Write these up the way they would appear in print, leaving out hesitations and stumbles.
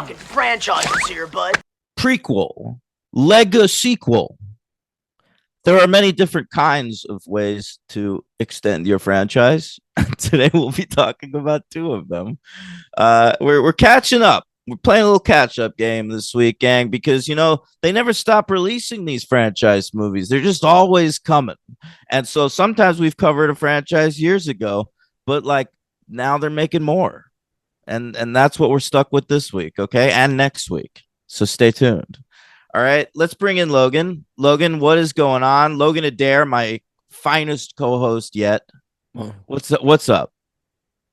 talking franchises here, bud. Prequel, Lego sequel. There are many different kinds of ways to extend your franchise. Today we'll be talking about two of them. We're catching up. We're playing a little catch-up game this week, gang, because, they never stop releasing these franchise movies. They're just always coming. And so sometimes we've covered a franchise years ago, but, now they're making more. And that's what we're stuck with this week, okay? And next week. So stay tuned. All right, let's bring in Logan. Logan, what is going on? Logan Adair, my finest co-host yet. What's up?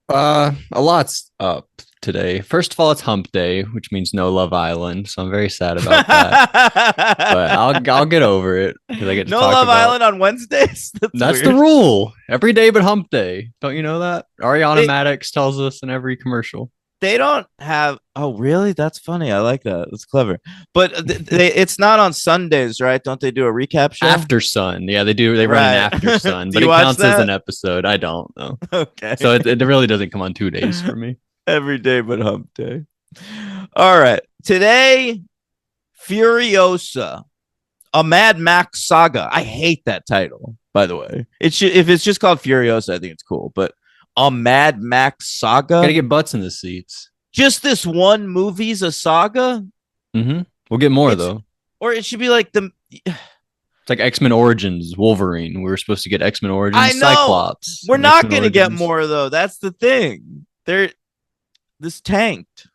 A lot's up today. First of all, it's Hump Day, which means no Love Island, so I'm very sad about that. But I'll get over it because I get to no talk Love about... Island on Wednesdays. That's the rule. Every day but Hump Day. Don't you know that? Ariana Madix tells us in every commercial. They don't have. Oh, really? That's funny. I like that. That's clever. But it's not on Sundays, right? Don't they do a recap show? After Sun. Yeah, they do. They run an After Sun, but it counts as an episode. I don't know. Okay. So it really doesn't come on 2 days for me. Every day but Hump Day. All right. Today, Furiosa, a Mad Max Saga. I hate that title, by the way. If it's just called Furiosa, I think it's cool. But a Mad Max Saga. Gotta get butts in the seats. Just this one movie's a saga? Mm-hmm. We'll get more, though. Or it should be like It's like X-Men Origins, Wolverine. We were supposed to get X-Men Origins, I know. Cyclops. We're not going to get more, though. That's the thing. This tanked.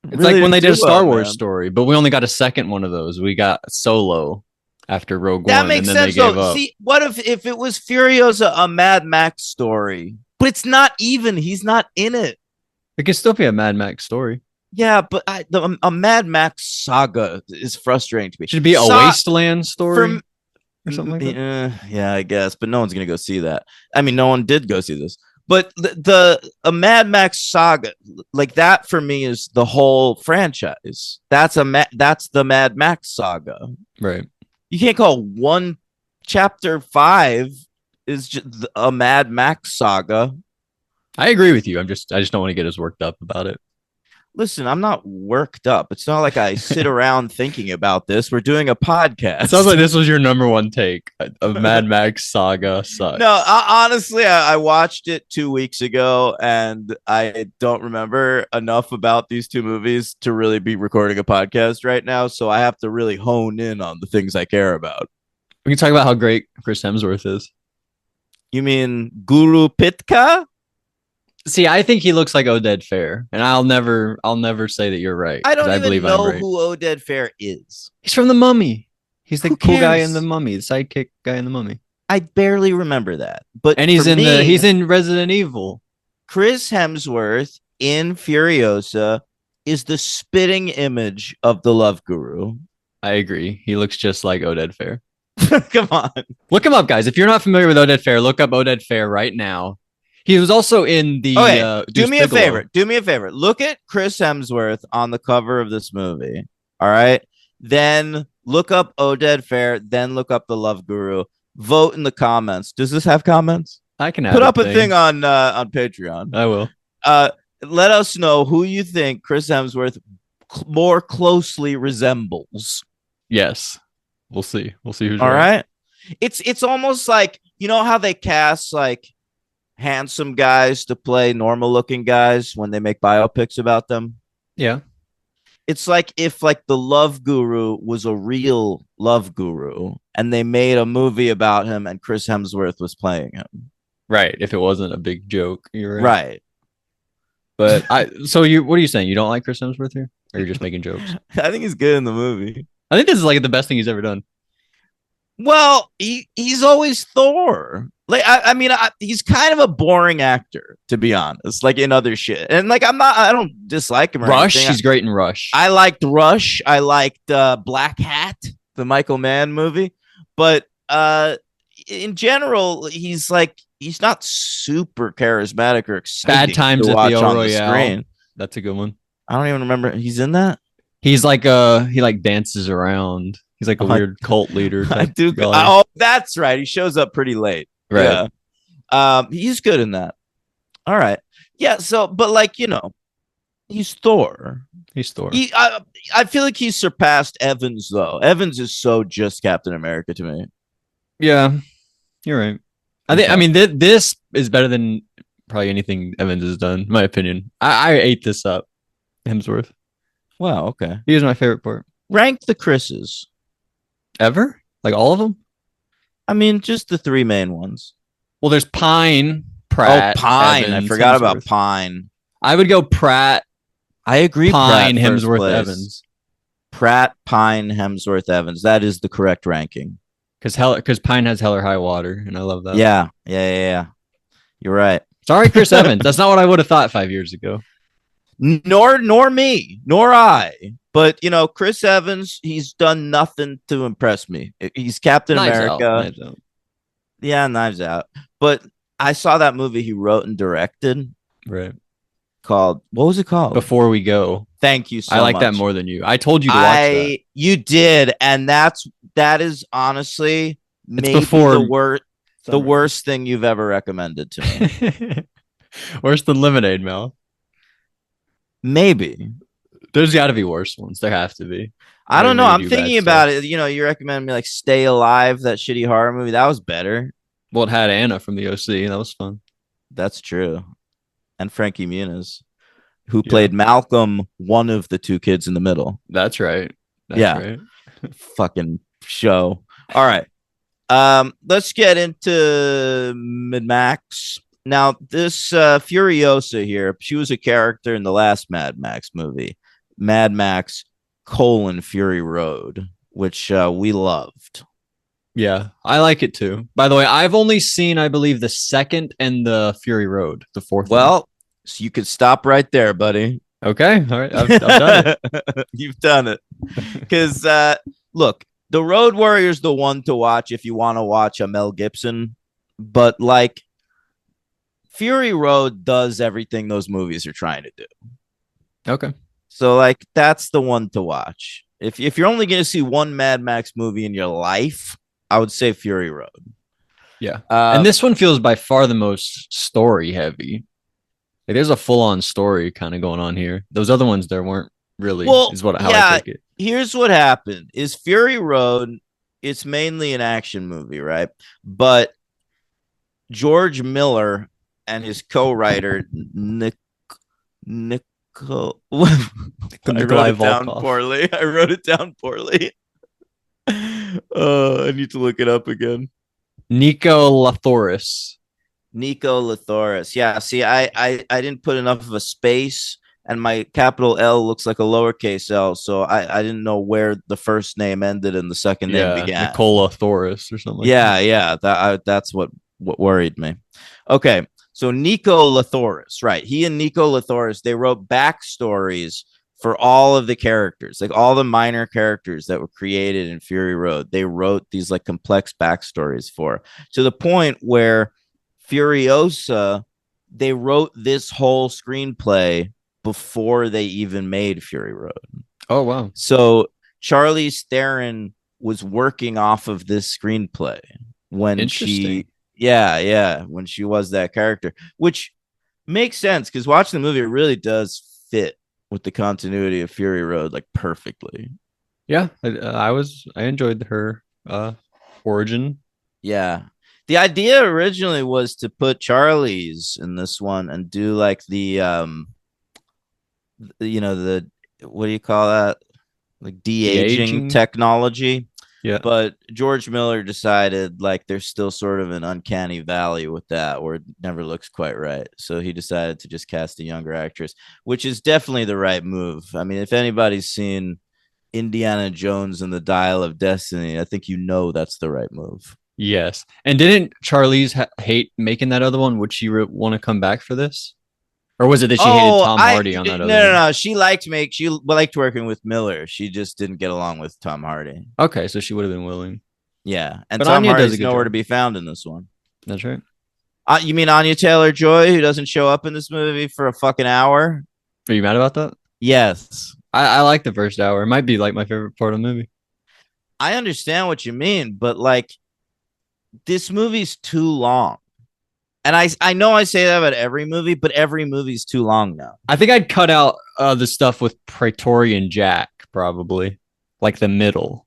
It's really like when they did a Star Wars story, but we only got a second one of those. We got Solo after Rogue One. That makes and then sense, they gave though. up. See, what if it was Furiosa, a Mad Max story? But it's not even. He's not in it. It could still be a Mad Max story. Yeah, but a Mad Max Saga is frustrating to me. Should it be a Wasteland story or something like that? Yeah, I guess. But no one's going to go see that. I mean, no one did go see this. But a Mad Max Saga, like that for me is the whole franchise. That's the Mad Max Saga. Right. You can't call one chapter 5 is just a Mad Max Saga. I agree with you. I just don't want to get as worked up about it. Listen, I'm not worked up. It's not like I sit around thinking about this. We're doing a podcast. It sounds like this was your number one take of Mad Max Saga sucks. No, honestly, I watched it 2 weeks ago, and I don't remember enough about these two movies to really be recording a podcast right now. So I have to really hone in on the things I care about. We can talk about how great Chris Hemsworth is. You mean Guru Pitka? See, I think he looks like Oded Fair, and I'll never say that you're right. I don't believe know I'm right. who Oded Fair is. He's from The Mummy. He's the Who cool guy cares? in The Mummy, the sidekick guy in The Mummy. I barely remember that. But And he's in Resident Evil. Chris Hemsworth in Furiosa is the spitting image of the Love Guru. I agree. He looks just like Oded Fair. Come on. Look him up, guys. If you're not familiar with Oded Fair, look up Oded Fair right now. He was also in the. Okay, do me a Bigelow. favor. Do me a favor. Look at Chris Hemsworth on the cover of this movie. All right. Then look up Oded Fair. Then look up the Love Guru. Vote in the comments. Does this have comments? I can put up a thing on Patreon. I will. Let us know who you think Chris Hemsworth more closely resembles. Yes. We'll see. We'll see who's all right. It's almost like, you know how they cast like handsome guys to play normal looking guys when they make biopics about them? Yeah. It's like if like the Love Guru was a real love guru and they made a movie about him and Chris Hemsworth was playing him. Right. If it wasn't a big joke. You're right. Right. But what are you saying? You don't like Chris Hemsworth here? Or you're just making jokes? I think he's good in the movie. I think this is like the best thing he's ever done. Well, he's always Thor. Like I mean, he's kind of a boring actor, to be honest. Like in other shit, and like I don't dislike him. Rush, anything. he's great in Rush. I liked Rush. I liked Black Hat, the Michael Mann movie. But in general, he's not super charismatic or exciting. Bad Times to at watch the on Royale. the screen. That's a good one. I don't even remember. He's in that. He's like he like dances around. He's like a weird cult leader. I do. Oh, that's right. He shows up pretty late. Right. Yeah. He's good in that. All right. Yeah. So, but like, He's Thor. He's Thor. I feel like he's surpassed Evans though. Evans is so just Captain America to me. Yeah, you're right. I mean, this is better than probably anything Evans has done, in my opinion. I ate this up. Hemsworth. Wow. Okay. He was my favorite part. Rank the Chris's. Ever? Like all of them? I mean, just the three main ones. Well, there's Pine, Pratt. Oh, Pine. Evans, I forgot about Hemsworth. Pine. I would go Pratt, I agree. Pine, Pratt first Hemsworth, place. Evans. Pratt, Pine, Hemsworth, Evans. That is the correct ranking. Because Pine has Hell or High Water, and I love that. Yeah. You're right. Sorry, Chris Evans. That's not what I would have thought 5 years ago. Nor me, nor I. But Chris Evans, he's done nothing to impress me. He's Captain America. Knives Out. Yeah, Knives Out. But I saw that movie he wrote and directed. Right. Called, what was it called? Before We Go. Thank you so much. I like that more than you. I told you to watch that. You did, and that is honestly maybe before the worst thing you've ever recommended to me. Worse than Lemonade, Mel. Maybe. There's got to be worse ones. There have to be. I don't know. I'm thinking about it. You recommend me like Stay Alive, that shitty horror movie. That was better. Well, it had Anna from the OC. That was fun. That's true. And Frankie Muniz, who played Malcolm, one of the two kids in the middle. That's right. Right. Fucking show. All right. Let's get into Mad Max. Now, this Furiosa here, she was a character in the last Mad Max movie, Mad Max: Fury Road, which we loved. Yeah, I like it too. By the way, I've only seen, I believe, the second and the Fury Road, the fourth. Well, so you could stop right there, buddy. Okay, all right, I've done it. You've done it. Because look, The Road Warrior's the one to watch if you want to watch a Mel Gibson, but like Fury Road does everything those movies are trying to do. Okay. So like that's the one to watch. If you're only going to see one Mad Max movie in your life, I would say Fury Road. Yeah. And this one feels by far the most story heavy. Like there's a full on story kind of going on here. Those other ones there weren't really. Well, I take it. Here's what happened: is Fury Road. It's mainly an action movie, right? But George Miller and his co-writer Nikolai Volkov. I wrote it down poorly. I need to look it up again. Nico Lathoris. Yeah. See, I didn't put enough of a space, and my capital L looks like a lowercase L, so I didn't know where the first name ended and the second name began. Nicola Thoris or something. That's what worried me. Okay, so Nico Lathoris, right? He and Nico Lathoris, they wrote backstories for all of the characters, like all the minor characters that were created in Fury Road. They wrote these like complex backstories for, to the point where Furiosa, they wrote this whole screenplay before they even made Fury Road. Oh, wow. So Charlize Theron was working off of this screenplay when when she was that character, which makes sense because watching the movie, it really does fit with the continuity of Fury Road like perfectly. Yeah, I enjoyed her origin. Yeah. The idea originally was to put Charlize in this one and do like the the what do you call that? Like de-aging technology. Yeah. But George Miller decided like there's still sort of an uncanny valley with that where it never looks quite right. So he decided to just cast a younger actress, which is definitely the right move. I mean, if anybody's seen Indiana Jones and the Dial of Destiny, I think that's the right move. Yes. And didn't Charlize hate making that other one? Would she want to come back for this? Or was it that she hated Tom Hardy on that other one? No. She liked working with Miller. She just didn't get along with Tom Hardy. Okay, so she would have been willing. Yeah. And Tom Hardy's nowhere to be found in this one. That's right. You mean Anya Taylor-Joy, who doesn't show up in this movie for a fucking hour? Are you mad about that? Yes. I like the first hour. It might be like my favorite part of the movie. I understand what you mean, but like this movie's too long. And I know I say that about every movie, but every movie's too long now. I think I'd cut out the stuff with Praetorian Jack, probably like the middle.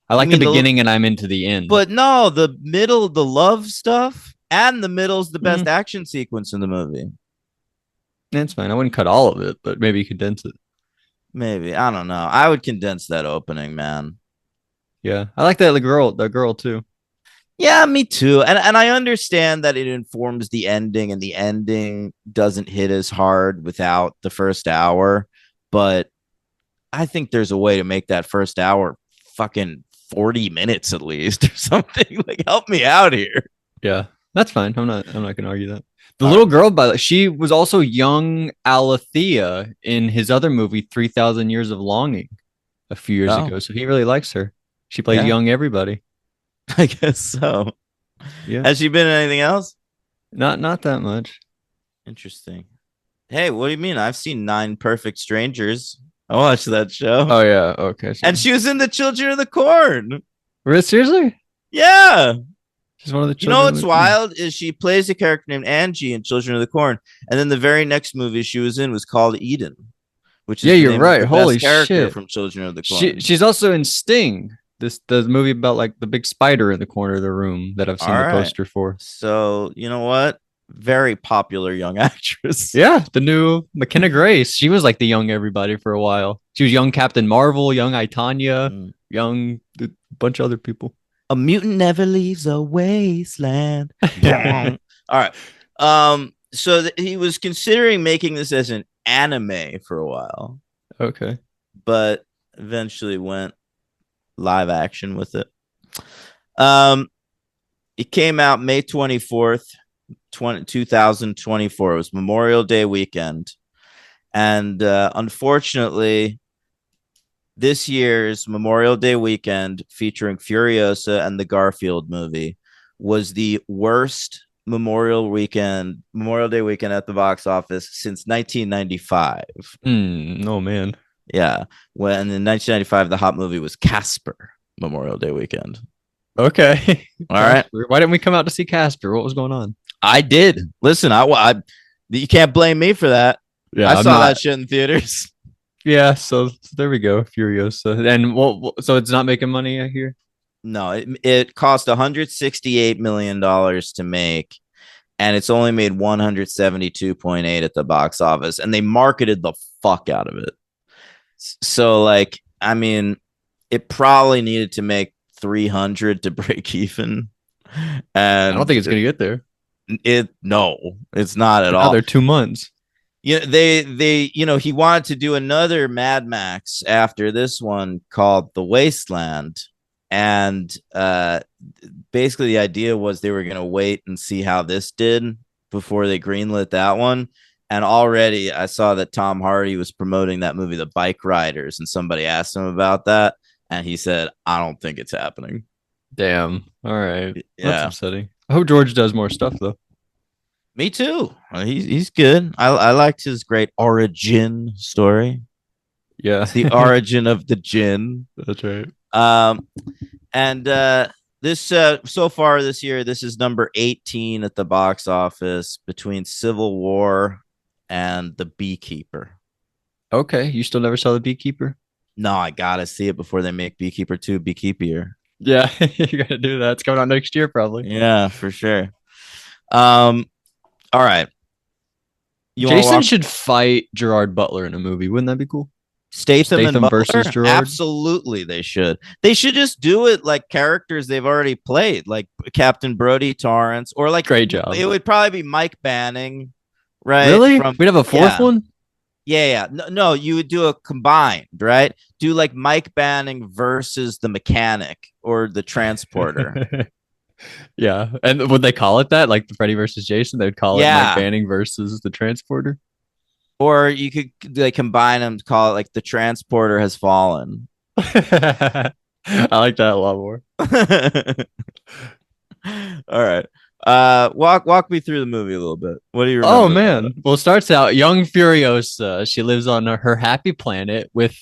I You like the mean beginning, and I'm into the end. but no, the middle, the love stuff, and the middle's the best Mm, action sequence in the movie. that's fine. I wouldn't cut all of it, but maybe condense it. Maybe. I don't know. I would condense that opening, man. Yeah, I like that the girl too. Yeah, me too. And I understand that it informs the ending, and the ending doesn't hit as hard without the first hour, but I think there's a way to make that first hour fucking 40 minutes at least or something. Like help me out here. Yeah, that's fine. I'm not gonna argue that. The All little right. girl, by the she was also young Alethea in his other movie, 3,000 Years of Longing, a few years Oh, ago. So he really likes her. She plays yeah, young everybody. I guess so. Yeah, Has she been in anything else? not that much. Interesting. Hey, what do you mean? I've seen Nine Perfect Strangers. I watched that show. Oh yeah, okay. And she was in the Children of the Corn. Really, seriously? Yeah. She's one of the You know children. what's wild is she plays a character named Angie in Children of the Corn, and then the very next movie she was in was called Eden, which is Yeah, the you're name of right. the Holy best character shit. from Children of the She Corn. she's also in Sting. This the movie about like the big spider in the corner of the room that I've All seen the right. poster for. So you know what? Very popular young actress. Yeah, the new McKenna Grace. She was like the young everybody for a while. She was young Captain Marvel, young Itanya, Mm. young a bunch of other people. A mutant never leaves a wasteland. Yeah. All right. So he was considering making this as an anime for a while, Okay. but eventually went live action with it. Um, it came out May 24th, 2024. It was Memorial Day weekend. And unfortunately, this year's Memorial Day weekend featuring Furiosa and the Garfield movie was the worst Memorial Day weekend at the box office since 1995. Oh man. Yeah. When in 1995, the hot movie was Casper Memorial Day weekend. Okay. All right. Why didn't we come out to see Casper? What was going on? I did. Listen, you can't blame me for that. Yeah, I I'm saw not. that shit in theaters. Yeah, so there we go. Furiosa. And so it's not making money, I hear. No, it cost $168 million to make, and it's only made 172.8 at the box office, and they marketed the fuck out of it. So, like, I mean, it probably needed to make 300 to break even. I don't And think it's gonna get there. no, it's not at all. Another 2 months. Yeah, he wanted to do another Mad Max after this one called The Wasteland, and basically the idea was they were going to wait and see how this did before they greenlit that one. And already I saw that Tom Hardy was promoting that movie, The Bike Riders, and somebody asked him about that, and he said, "I don't think it's happening." Damn. All right. That's Yeah, upsetting. I hope George does more stuff though. me too. He's good. I liked his great origin story. Yeah. It's the origin of the gin. That's right. And this so far this year, this is number 18 at the box office between Civil War and The Beekeeper. Okay. You still never saw The Beekeeper? No, I gotta see it before they make Beekeeper 2 Beekeeper. Yeah, you gotta do that. It's coming out next year, probably. Yeah, for sure. All right. You want to Jason walk should fight Gerard Butler in a movie. Wouldn't that be cool? Statham and Statham Butler? versus Gerard? Absolutely, they should. They should just do it like characters they've already played, like Captain Brody Torrance, or like Great job. it would probably be Mike Banning, right? Really? From We'd have a fourth yeah. one? Yeah. No, you would do a combined, right? Do like Mike Banning versus the mechanic or the transporter. Yeah. And would they call it that? Like the Freddy versus Jason? They'd call it Yeah. Mike Banning versus the transporter? Or you could like combine them, call it like the transporter has fallen. I like that a lot more. All right. Walk me through the movie a little bit. What do you remember? Oh man. Well, it starts out young Furiosa. She lives on her happy planet with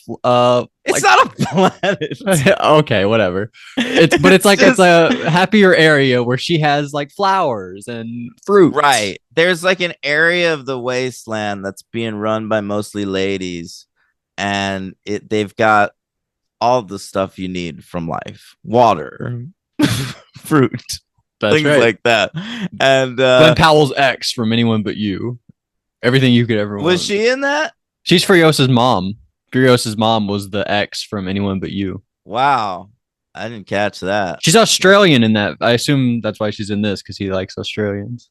It's not a planet. okay, whatever. It's like it's a happier area where she has like flowers and fruit. Right. There's like an area of the wasteland that's being run by mostly ladies, and they've got all the stuff you need from life: water, fruit, That's things right. like that. And Glenn Powell's ex from Anyone But You. Everything you could ever want. was she in that? She's Furiosa's mom. Furiosa's mom was the ex from Anyone But You. Wow. I didn't catch that. She's Australian in that. I assume that's why she's in this, because he likes Australians.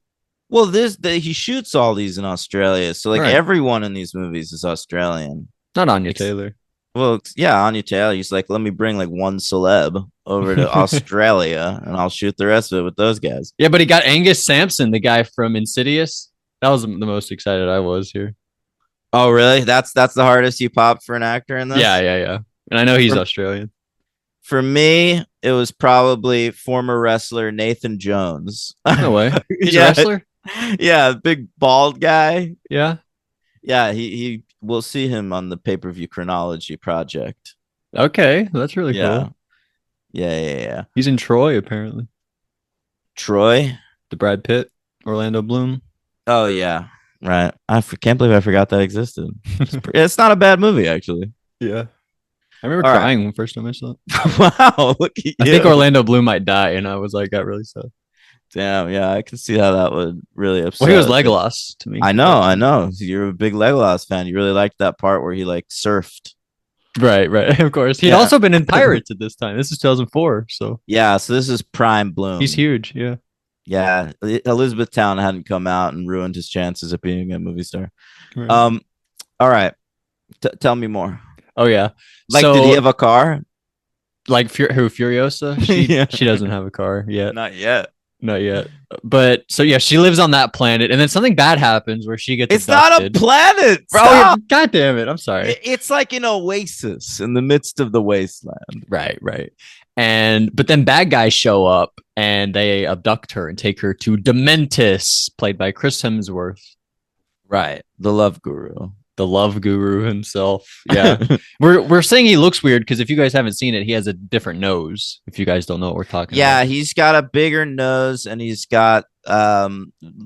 Well, he shoots all these in Australia, so like Right. everyone in these movies is Australian. Not Anya Taylor. Well, yeah, Anya Taylor. He's like, let me bring like one celeb over to Australia, and I'll shoot the rest of it with those guys. Yeah, but he got Angus Sampson, the guy from Insidious. That was the most excited I was here. Oh, really? That's the hardest you popped for an actor in this? Yeah. And I know he's Australian. For me, it was probably former wrestler Nathan Jones. No way. He's Yeah. a wrestler? Yeah, big bald guy. Yeah. Yeah, he we'll see him on the pay-per-view chronology project. Okay. That's really Yeah. cool. Yeah. He's in Troy, apparently. Troy. The Brad Pitt, Orlando Bloom. Oh yeah, right. Can't believe I forgot that existed. It's not a bad movie, actually. Yeah. I remember All right. crying when first time I saw it. Wow, look at you. I think Orlando Bloom might die, and I was like, got really sad. Damn, yeah, I can see how that would really upset. Well, he was Legolas to me. I know. You're a big Legolas fan. You really liked that part where he like surfed. Right. Of course. He'd Yeah. also been in Pirates at this time. This is 2004, so Yeah, so this is prime Bloom. he's huge. Yeah. Yeah, Elizabethtown hadn't come out and ruined his chances of being a movie star. Right. All right, tell me more. Oh yeah. Like, So, did he have a car? like who Furiosa? Yeah. She doesn't have a car yet. Not yet. Not yet. But so yeah, she lives on that planet, and then something bad happens where she gets It's not a abducted. planet, Bro, Stop. God damn it! I'm sorry. It's like an oasis in the midst of the wasteland. Right. But then bad guys show up and they abduct her and take her to Dementis, played by Chris Hemsworth, Right, the love guru. the love guru himself. Yeah. we're saying he looks weird because if you guys haven't seen it, he has a different nose. If you guys don't know what we're talking Yeah, about. he's got a bigger nose and he's got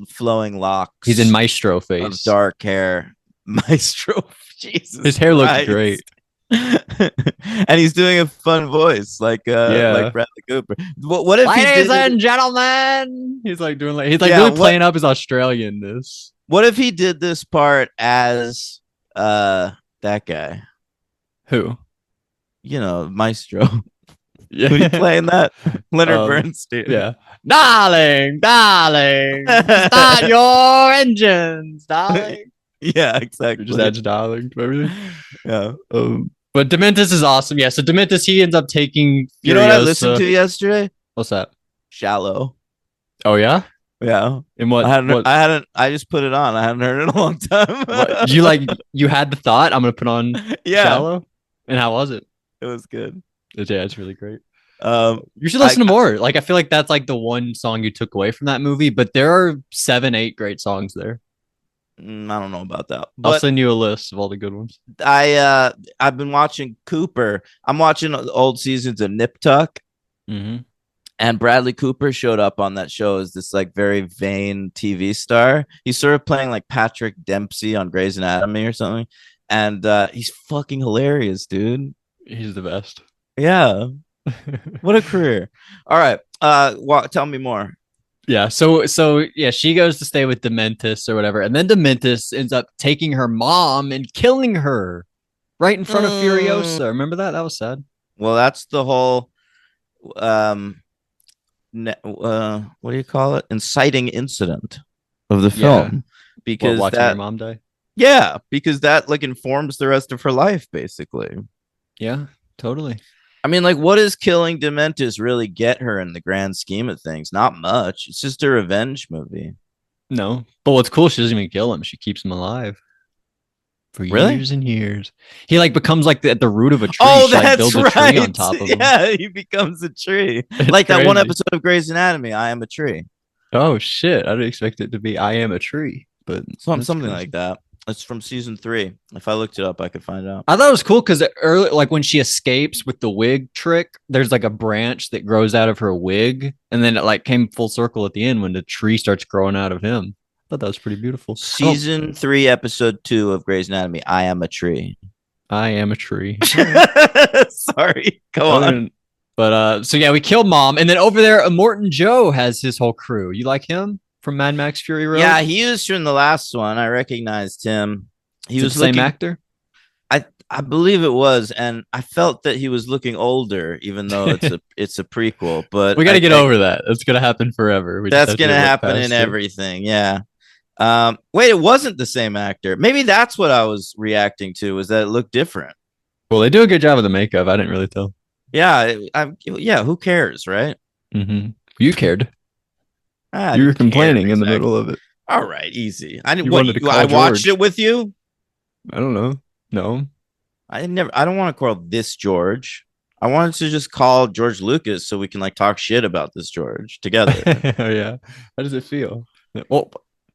flowing locks. He's in Maestro of face. dark hair. Maestro. Jesus. His hair looks Christ. great. And he's doing a fun voice like Bradley Cooper. What if he Ladies did and gentlemen, he's like Yeah, really playing up his Australianness. What if he did this part as that guy? Who? You know, Maestro. Yeah, Who's playing that? Leonard Um, Bernstein. yeah. Darling, start your engines, darling. Yeah, exactly. Just adds darling to everything. Yeah. But Dementis is awesome. Yeah, so Dementis, he ends up taking Furiosa. You know what I listened to yesterday? What's that? Shallow. Oh yeah? Yeah. In what? I just put it on. I hadn't heard it in a long time. what you had the thought, I'm gonna put on Yeah. Shallow? And how was it? It was good. Yeah, it's really great. You should listen to more. Like, I feel like that's like the one song you took away from that movie, but there are 7-8 great songs there. I don't know about that. I'll But send you a list of all the good ones. I've been watching Cooper. I'm watching old seasons of Nip Tuck, Mm-hmm. and Bradley Cooper showed up on that show as this like very vain TV star. He's sort of playing like Patrick Dempsey on Grey's Anatomy or something, and he's fucking hilarious, dude. He's the best. Yeah, what a career. All right, tell me more. Yeah, so yeah, she goes to stay with Dementis or whatever, and then Dementis ends up taking her mom and killing her right in front of Furiosa. Remember that? That was sad. Well, that's the whole what do you call it? Inciting incident of the film. Because watching her mom die. Yeah, because that like informs the rest of her life, basically. Yeah, totally. I mean, like, what does killing Dementis really get her in the grand scheme of things? Not much. It's just a revenge movie. No, but what's cool, she doesn't even kill him. She keeps him alive for Really? years and years. He like becomes like at the root of a tree. Oh, She, like, that's builds a right. tree on top of him. Yeah, he becomes a tree. Like that one crazy. episode of Grey's Anatomy, I Am a Tree. Oh shit! I didn't expect it to be "I Am a Tree," but that's Something crazy. like that. It's from season 3. If I looked it up, I could find out. I thought it was cool because early, like when she escapes with the wig trick, there's like a branch that grows out of her wig, and then it like came full circle at the end when the tree starts growing out of him. I thought that was pretty beautiful. Season 3, episode 2 of Grey's Anatomy. I am a tree. I am a tree. All right. Sorry, go I on. mean, but so yeah, we killed Mom, and then over there, Morton Joe has his whole crew. You like him from Mad Max Fury Road? Yeah, he was from the last one. I recognized him. He Is it was the same looking. actor. I believe it was, and I felt that he was looking older, even though it's a prequel. But We got to get over that. That's gonna happen forever. We just that's have to gonna look happen in past it. everything. Yeah. Wait, it wasn't the same actor. Maybe that's what I was reacting to. Was that it looked different? Well, they do a good job of the makeup. I didn't really tell. Yeah. Yeah. Who cares, right? Mm-hmm. You cared. I You were didn't care complaining in the exactly. middle of it. All right, easy. I didn't. You What? wanted to call I watched George. it with you. I don't know. No. I never. I don't want to call this George. I wanted to just call George Lucas so we can like talk shit about this George together. Oh yeah. How does it feel? Well,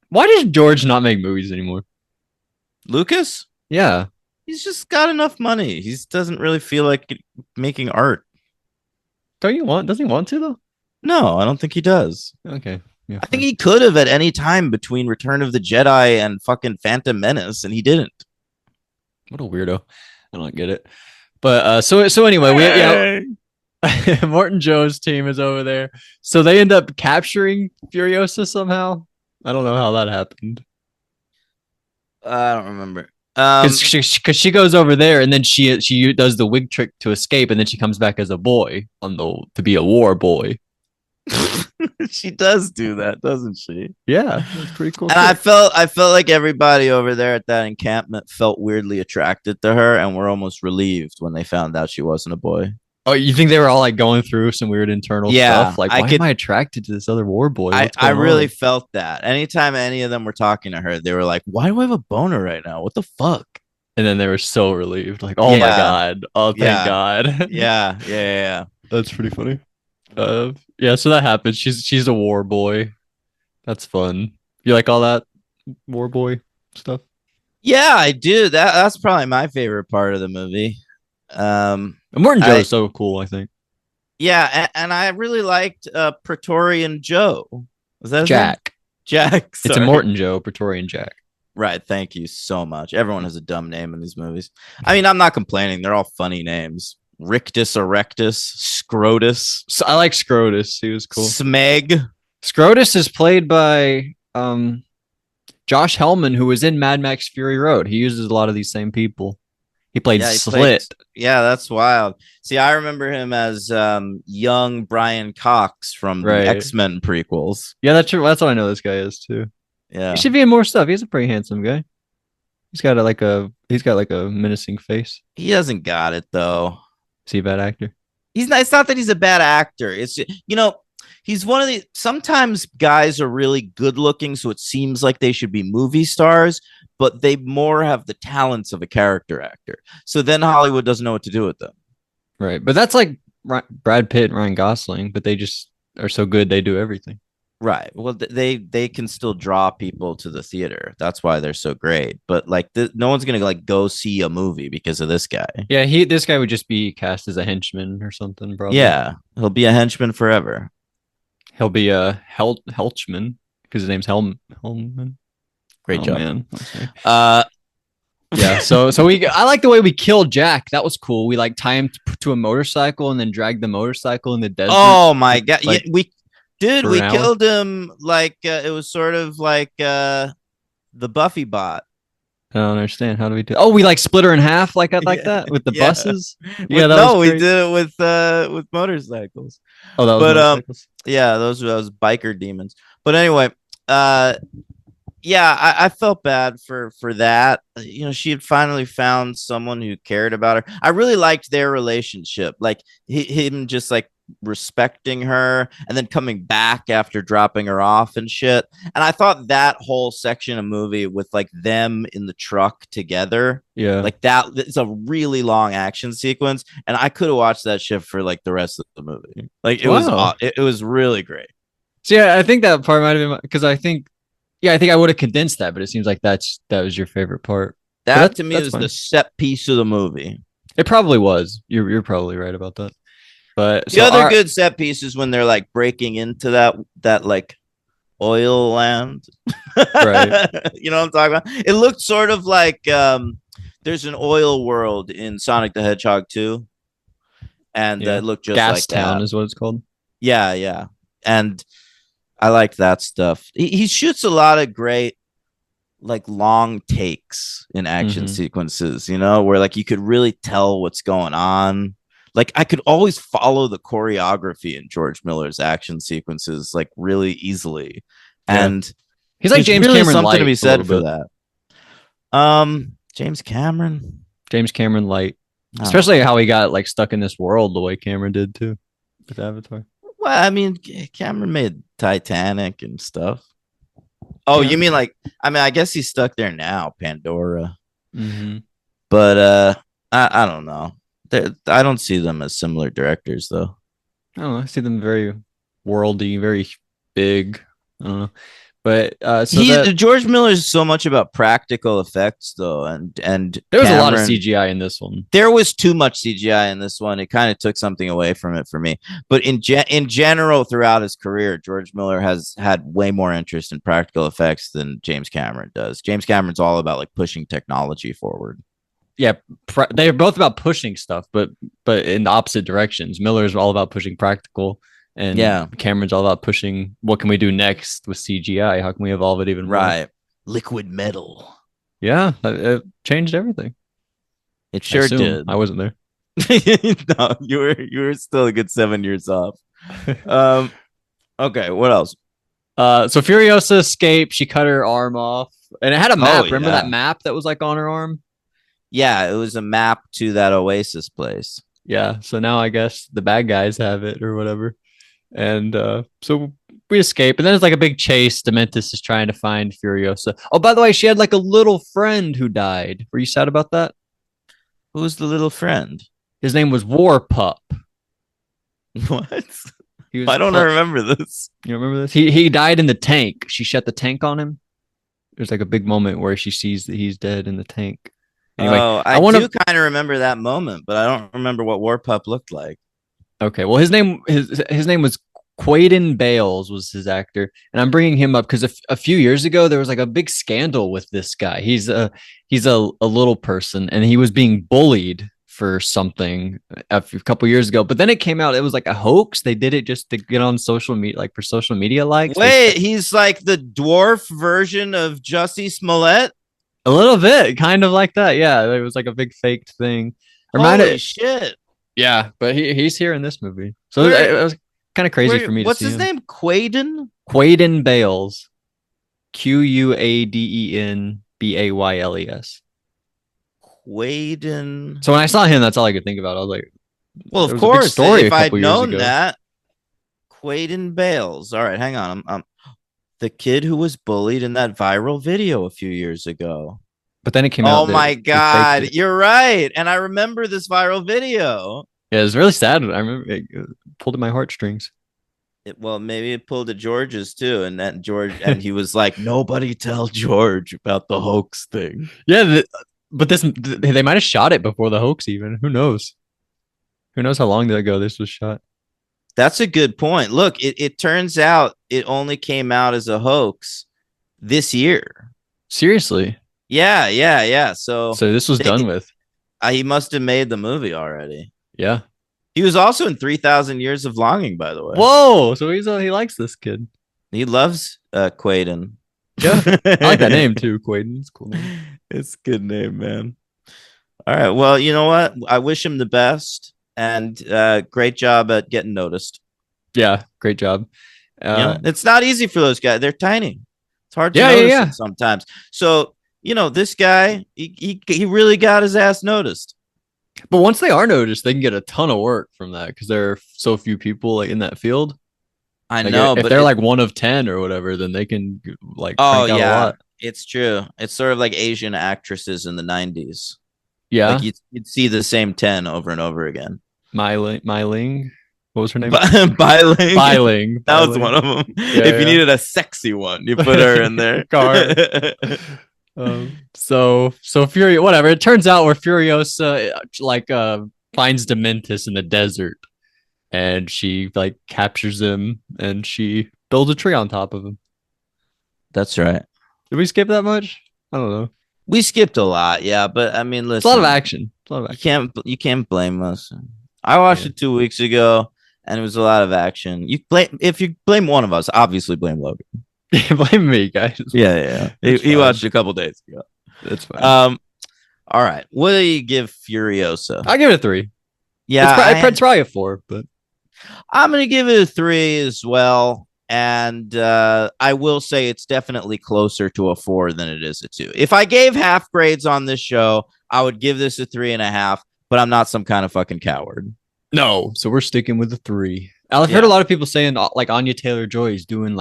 why does George not make movies anymore? Lucas, Yeah. he's just got enough money. He doesn't really feel like making art. Don't you want? Doesn't he want to though? No, I don't think he does. Okay. Yeah. I think he could have at any time between Return of the Jedi and fucking Phantom Menace, and he didn't. What a weirdo. I don't get it. But so anyway, Morton Joe's team is over there. So they end up capturing Furiosa somehow. I don't know how that happened. I don't remember. Because she goes over there and then she does the wig trick to escape, and then she comes back as a boy to be a war boy. She does do that, doesn't she? Yeah, that's pretty cool. And I felt like everybody over there at that encampment felt weirdly attracted to her, and were almost relieved when they found out she wasn't a boy. Oh, you think they were all like going through some weird internal stuff? Like, why am I attracted to this other war boy? I really felt that. Anytime any of them were talking to her, they were like, "Why do I have a boner right now? What the fuck?" And then they were so relieved, like, "Oh my god! Oh, thank God!" Yeah. That's pretty funny. Yeah. So that happens. She's a war boy. That's fun. You like all that war boy stuff? Yeah, I do. That's probably my favorite part of the movie. Morton Joe is so cool, I think. Yeah, and I really liked Praetorian Joe. Was that his Jack? Name? Jack. It's a Morton Joe, Praetorian Jack. Right. Thank you so much. Everyone has a dumb name in these movies. I mean, I'm not complaining. They're all funny names. Rictus Erectus, Scrotus. So I like Scrotus. He was cool. Smeg. Scrotus is played by Josh Hellman, who was in Mad Max Fury Road. He uses a lot of these same people. He played Slit. Yeah, that's wild. See, I remember him as young Brian Cox from the X-Men prequels. Yeah, that's true. That's what I know this guy is too. Yeah, he should be in more stuff. He's a pretty handsome guy. He's got like a menacing face. He hasn't got it though. Is he a bad actor? He's not. It's not that he's a bad actor. It's he's one of the. Sometimes guys are really good looking, so it seems like they should be movie stars, but they more have the talents of a character actor. So then Hollywood doesn't know what to do with them. Right, but that's like Brad Pitt and Ryan Gosling, but they just are so good they do everything. Right. Well, they can still draw people to the theater. That's why they're so great. But like, no one's gonna like go see a movie because of this guy. Yeah, this guy would just be cast as a henchman or something, probably. Yeah, he'll be a henchman forever. He'll be a Helchman because his name's Hellman. Great job, man. Yeah. So I like the way we killed Jack. That was cool. We like tie him to a motorcycle and then drag the motorcycle in the desert. Oh my god! Like, we killed him like it was sort of like the Buffy bot. I don't understand. How do we do? Oh, we like split her in half like that with the buses. Yeah, we did it with motorcycles. Oh, that was motorcycles. Yeah, those biker demons. But anyway, yeah, I felt bad for that. She had finally found someone who cared about her. I really liked their relationship, like him just like respecting her and then coming back after dropping her off and shit. And I thought that whole section of movie with like them in the truck together, like that, it's a really long action sequence, and I could have watched that shit for like the rest of the movie. Like it was really great. So yeah, I think that part might have been because I think I would have condensed that, but it seems like that was your favorite part. But That to me that's was the fine. set piece of the movie. It probably was. You're probably right about that. But The so other our good set piece is when they're like breaking into that like oil land. right, You know what I'm talking about? It looked sort of like there's an oil world in Sonic the Hedgehog 2, and yeah, it looked just Gas like Town that. is what it's called. Yeah, yeah. And I like that stuff. He shoots a lot of great like long takes in action Hmm. sequences, you know, where like you could really tell what's going on. Like I could always follow the choreography in George Miller's action sequences like really easily. Yeah, And he's like there's James really Cameron something to be light a little said for bit. that. James Cameron. James Cameron light, I don't especially know. how he got like stuck in this world the way Cameron did too with Avatar. Well, I mean, Cameron made Titanic and stuff. Oh, Yeah. you mean like I mean, I guess he's stuck there now, Pandora. Hmm. But I don't know. I don't see them as similar directors though. I don't know. I see them very worldy, very big. I don't know. But so He that George Miller is so much about practical effects though, and there was a lot of Cameron. CGI in this one. There was too much CGI in this one. It kind of took something away from it for me. But in general, throughout his career, George Miller has had way more interest in practical effects than James Cameron does. James Cameron's all about like pushing technology forward. Yeah, they're both about pushing stuff, but in the opposite directions. Miller's all about pushing practical, and Yeah, Cameron's all about pushing what can we do next with CGI? How can we evolve it even more? right. Liquid metal. Yeah, it changed everything. It I sure assume did. I wasn't there. No, you were still a good 7 years off. Um, okay, what else? So Furiosa escaped. She cut her arm off, and it had a Oh map. Remember that yeah, map that was like on her arm? yeah. It was a map to that Oasis place. Yeah. So now I guess the bad guys have it or whatever. And so we escape, and then it's like a big chase. Dementis is trying to find Furiosa. Oh, by the way, she had like a little friend who died. Were you sad about that? Who's the little friend? His name was War Pup. What? He was I don't pup. remember this. You remember this? He died in the tank. She shut the tank on him. There's like a big moment where she sees that he's dead in the tank. Anyway, Oh, I I want do to. kind of remember that moment, but I don't remember what War Pup looked like. Okay, well, his name was Quaden Bales was his actor, and I'm bringing him up because a few years ago there was like a big scandal with this guy. He's a little person, and he was being bullied for something a couple years ago. But then it came out it was like a hoax. They did it just to get on social media, like for social media likes. Wait, he's like the dwarf version of Jussie Smollett? A little bit, kind of like that. Yeah, it was like a big faked thing. Holy Reminded, shit. yeah, but he's here in this movie, so Where, it was kind of crazy for me to what's see his him. name? Quaden? Quaden Bales, QuadenBayles. Quaden. So when I saw him, that's all I could think about. I was like, Well, it of was a big course, story a if I'd couple years known ago. that, Quaden Bales. All right, hang on. I'm the kid who was bullied in that viral video a few years ago. But then it came Oh out that my they faked God, it. you're right. And I remember this viral video. Yeah, it was really sad. I remember it pulled at my heartstrings. Well, maybe it pulled at George's too, and that George and he was like, "Nobody tell George about the hoax thing." Yeah, but they might have shot it before the hoax. Even who knows? Who knows how long ago this was shot? That's a good point. Look, it turns out it only came out as a hoax this year. Seriously. Yeah, yeah, yeah. So So this was done they, with. he must have made the movie already. Yeah. He was also in 3,000 Years of Longing, by the way. Whoa. So he likes this kid. He loves Quaden. Yeah. I like that name too, Quaden. It's a cool name. It's a good name, man. All right. Well, you know what? I wish him the best, and great job at getting noticed. Yeah, great job. It's not easy for those guys. They're tiny. It's hard to Yeah, notice yeah. them sometimes. So, this guy, he really got his ass noticed. But once they are noticed, they can get a ton of work from that because there are so few people like in that field. I Like know, if but they're like one of 10 or whatever, then they can like oh crank out a yeah, lot. it's true. It's sort of like Asian actresses in the 90s. Yeah, Like you'd see the same 10 over and over again. My Ling. What was her name? Biling. Biling. That was one of them. If you needed a sexy one, you put her in there. Car. So Fury, whatever. It turns out where Furiosa finds Dementis in the desert, and she like captures him, and she builds a tree on top of him. That's right. Did we skip that much? I don't know. We skipped a lot, yeah, but I mean, listen, It's a lot of action. You can't blame us. I watched it 2 weeks ago, and it was a lot of action. If you blame one of us, obviously blame Logan. Blame me, guys. Yeah. He watched a couple days ago. That's fine. All right. What do you give Furiosa? I'll give it a 3. Yeah, it's probably a 4, but I'm gonna give it a 3 as well. And I will say it's definitely closer to a 4 than it is a 2. If I gave half grades on this show, I would give this a 3.5. But I'm not some kind of fucking coward. No, so we're sticking with the 3. I've heard a lot of people saying like Anya Taylor-Joy is doing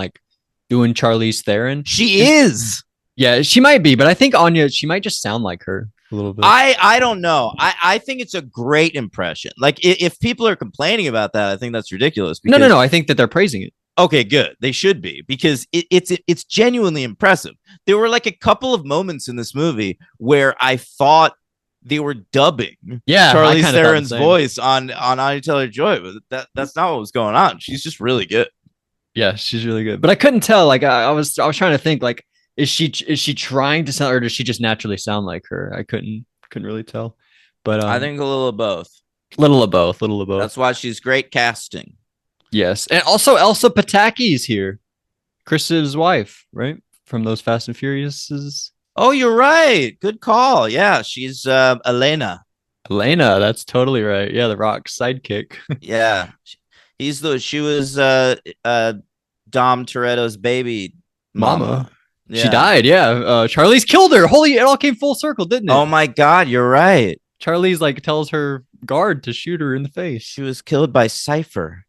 Charlize Theron. She is. Yeah, she might be, but I think Anya, she might just sound like her a little bit. I don't know. I think it's a great impression. Like if people are complaining about that, I think that's ridiculous. No. I think that they're praising it. Okay, good. They should be, because it's genuinely impressive. There were like a couple of moments in this movie where I thought they were dubbing Charlize Theron's voice on Anya Taylor-Joy, but that's not what was going on. She's just really good. Yeah, she's really good. But I couldn't tell. Like I was trying to think, like, is she trying to sound, or does she just naturally sound like her? I couldn't really tell. But I think a little of both. Little of both. That's why she's great casting. Yes, and also Elsa Pataki is here, Chris's wife, right, from those Fast and Furiouses. Oh, you're right. Good call. Yeah, she's Elena. Elena, that's totally right. Yeah, The Rock's sidekick. Yeah, she was Dom Toretto's baby mama. Yeah. She died. Yeah, Charlize killed her. Holy, it all came full circle, didn't it? Oh my God, you're right. Charlize like tells her guard to shoot her in the face. She was killed by Cypher.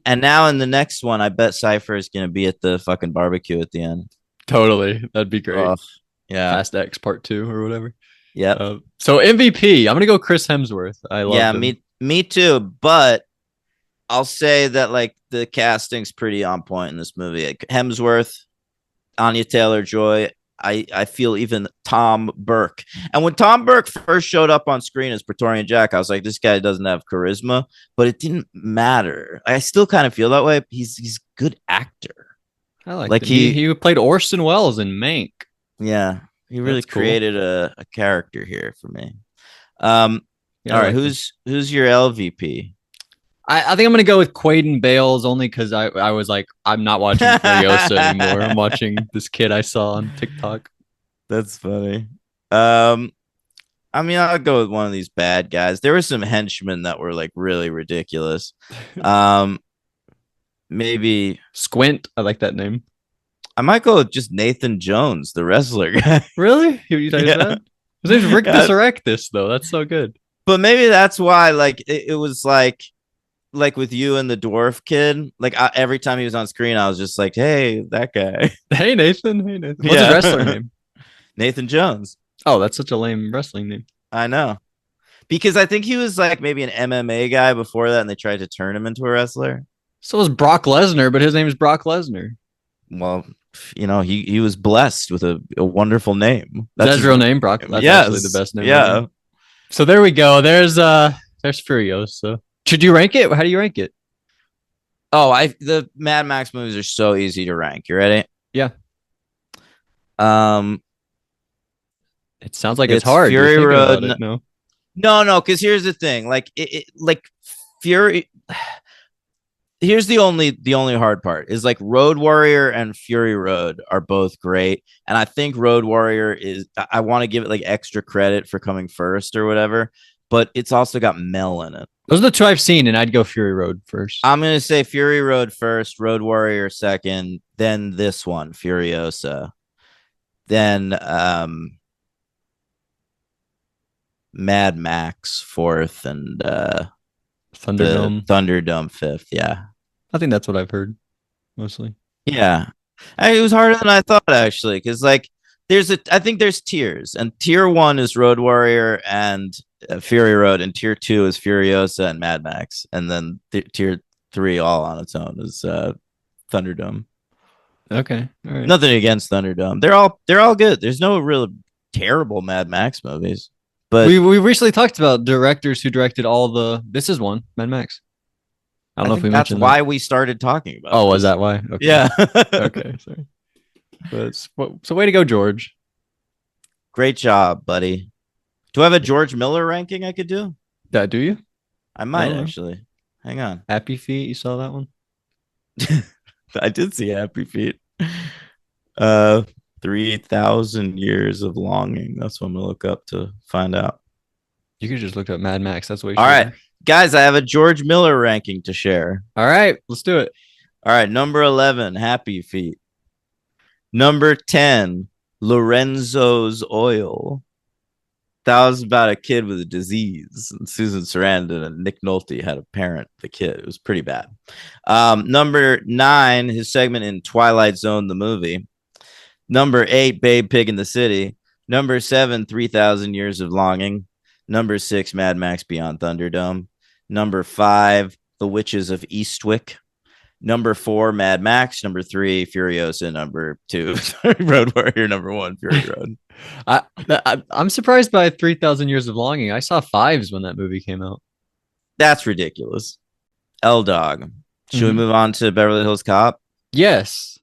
and now in the next one, I bet Cypher is gonna be at the fucking barbecue at the end. Totally, that'd be great. Yeah, Fast X Part 2 or whatever. Yeah. So MVP, I'm gonna go Chris Hemsworth. I love him. me too. But I'll say that like the casting's pretty on point in this movie. Like, Hemsworth, Anya Taylor-Joy. I feel even Tom Burke. And when Tom Burke first showed up on screen as Praetorian Jack, I was like, this guy doesn't have charisma, but it didn't matter. I still kind of feel that way. He's a good actor. I like he played Orson Welles in Mank. Yeah, he really created a character here for me. All right, who's your LVP? I think I'm gonna go with Quaden Bales, only because I was like, I'm not watching Furiosa anymore. I'm watching this kid I saw on TikTok. That's funny. I mean, I'll go with one of these bad guys. There were some henchmen that were like really ridiculous. Maybe Squint. I like that name. I might go with just Nathan Jones, the wrestler guy. Really? You thought that? His name's Rick Resurrectus, though. That's so good. But maybe that's why, like, it was like with you and the dwarf kid. Like every time he was on screen, I was just like, "Hey, that guy." Hey, Nathan. What's his wrestler name? Nathan Jones. Oh, that's such a lame wrestling name. I know. Because I think he was like maybe an MMA guy before that, and they tried to turn him into a wrestler. So was Brock Lesnar, but his name is Brock Lesnar. Well, you know, he was blessed with a wonderful name. That's his real name, Brock. That's actually the best name. Yeah. Ever. So there we go. There's Furiosa. Should you rank it? How do you rank it? Oh, the Mad Max movies are so easy to rank. You ready? Yeah. It sounds like it's hard. Fury Road. No, because here's the thing. Like Fury. Here's the only hard part is like Road Warrior and Fury Road are both great, and I think Road Warrior I want to give it like extra credit for coming first or whatever, but it's also got Mel in it. Those are the two I've seen, and I'd go Fury Road first. I'm gonna say Fury Road first, Road Warrior second, then this one, Furiosa, then Mad Max fourth, and Thunderdome fifth. Yeah, I think that's what I've heard mostly. Yeah, it was harder than I thought actually, because like I think there's tiers, and tier 1 is Road Warrior and Fury Road, and tier 2 is Furiosa and Mad Max, and then tier 3 all on its own is Thunderdome. Okay. All right. Nothing against Thunderdome. They're all good. There's no real terrible Mad Max movies. But we recently talked about directors who directed all the. This is one, Mad Max. I don't know if we that's mentioned why that. we started talking about. Oh, this. was that why? Okay. Yeah. Okay. Sorry. But so way to go, George. Great job, buddy. Do I have a George Miller ranking I could do? That do you? I might know. actually. Hang on. Happy Feet. You saw that one? I did see Happy Feet. 3,000 years of longing. That's what I'm gonna look up to find out. You could just look up Mad Max. That's way. All right, guys, I have a George Miller ranking to share. All right, let's do it. All right, number 11, Happy Feet. Number 10, Lorenzo's Oil. That was about a kid with a disease. And Susan Sarandon and Nick Nolte had a parent, the kid. It was pretty bad. Number 9, his segment in Twilight Zone, the movie. Number 8, Babe Pig in the City. Number 7, 3,000 Years of Longing. Number 6, Mad Max Beyond Thunderdome. Number 5, The Witches of Eastwick. Number 4, Mad Max. Number 3, Furiosa. Number 2, Road Warrior. Number 1, Fury Road. I'm surprised by 3,000 Years of Longing. I saw 5s when that movie came out. That's ridiculous. L Dog. Should we move on to Beverly Hills Cop? Yes.